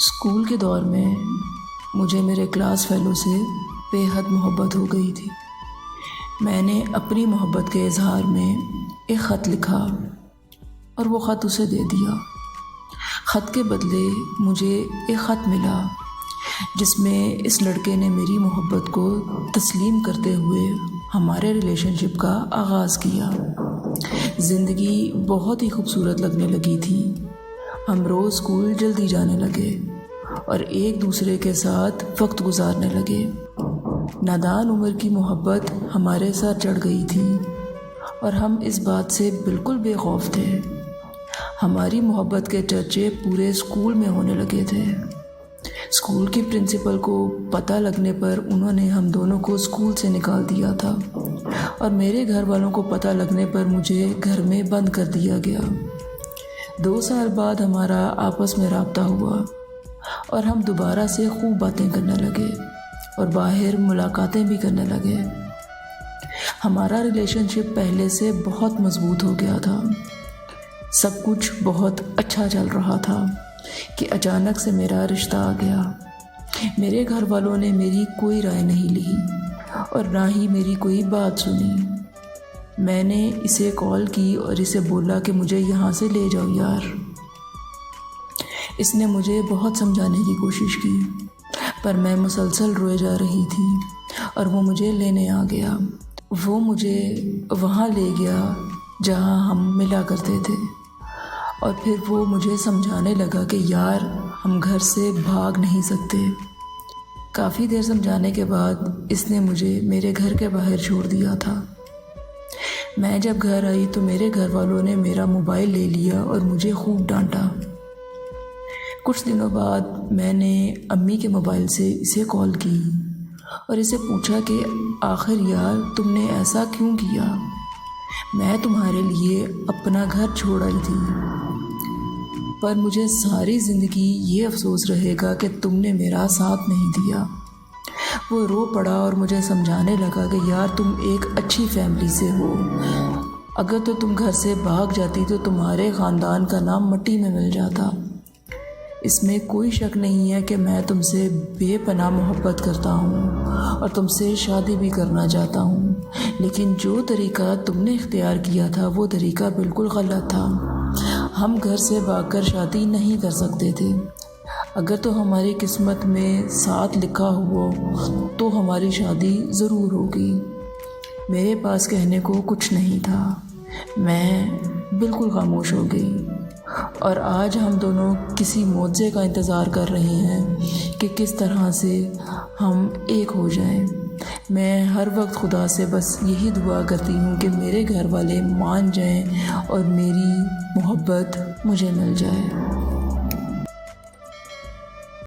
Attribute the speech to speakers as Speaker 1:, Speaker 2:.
Speaker 1: School के दौर में मुझे मेरे क्लास फेलो से बेहद मोहब्बत हो गई थी। मैंने अपनी मोहब्बत के इजहार में एक ख़त लिखा और वो ख़त उसे दे दिया। ख़त के बदले मुझे एक ख़त मिला जिसमें इस लड़के ने मेरी मोहब्बत को तस्लीम करते हुए हमारे रिलेशनशिप का आगाज़ किया। ज़िंदगी बहुत ही खूबसूरत लगने लगी थी। हम रोज़ स्कूल जल्दी जाने लगे और एक दूसरे के साथ वक्त गुजारने लगे। नादान उम्र की मोहब्बत हमारे साथ चढ़ गई थी और हम इस बात से बिल्कुल बेखौफ थे। हमारी मोहब्बत के चर्चे पूरे स्कूल में होने लगे थे। स्कूल की प्रिंसिपल को पता लगने पर उन्होंने हम दोनों को स्कूल से निकाल दिया था और मेरे घर वालों को पता लगने पर मुझे घर में बंद कर दिया गया। 2 साल बाद हमारा आपस में राब्ता हुआ और हम दोबारा से खूब बातें करने लगे और बाहर मुलाकातें भी करने लगे। हमारा रिलेशनशिप पहले से बहुत मज़बूत हो गया था। सब कुछ बहुत अच्छा चल रहा था कि अचानक से मेरा रिश्ता आ गया। मेरे घर वालों ने मेरी कोई राय नहीं ली और ना ही मेरी कोई बात सुनी। मैंने इसे कॉल की और इसे बोला कि मुझे यहाँ से ले जाओ यार। इसने मुझे बहुत समझाने की कोशिश की पर मैं मुसलसल रोए जा रही थी और वो मुझे लेने आ गया। वो मुझे वहाँ ले गया जहाँ हम मिला करते थे और फिर वो मुझे समझाने लगा कि यार हम घर से भाग नहीं सकते। काफ़ी देर समझाने के बाद इसने मुझे मेरे घर के बाहर छोड़ दिया था। मैं जब घर आई तो मेरे घर वालों ने मेरा मोबाइल ले लिया और मुझे खूब डांटा। कुछ दिनों बाद मैंने अम्मी के मोबाइल से इसे कॉल की और इसे पूछा कि आखिर यार तुमने ऐसा क्यों किया? मैं तुम्हारे लिए अपना घर छोड़ आई थी पर मुझे सारी ज़िंदगी ये अफसोस रहेगा कि तुमने मेरा साथ नहीं दिया। वो रो पड़ा और मुझे समझाने लगा कि यार तुम एक अच्छी फैमिली से हो। अगर तो तुम घर से भाग जाती तो तुम्हारे ख़ानदान का नाम मिट्टी में मिल जाता। इसमें कोई शक नहीं है कि मैं तुमसे बेपनाह मोहब्बत करता हूँ और तुमसे शादी भी करना चाहता हूँ, लेकिन जो तरीक़ा तुमने इख्तियार किया था वो तरीक़ा बिल्कुल गलत था। हम घर से भागकर शादी नहीं कर सकते थे। अगर तो हमारी किस्मत में साथ लिखा हुआ तो हमारी शादी ज़रूर होगी। मेरे पास कहने को कुछ नहीं था। मैं बिल्कुल खामोश हो गई और आज हम दोनों किसी मौजे का इंतज़ार कर रहे हैं कि किस तरह से हम एक हो जाएं। मैं हर वक्त खुदा से बस यही दुआ करती हूँ कि मेरे घर वाले मान जाएं और मेरी मोहब्बत मुझे मिल जाए।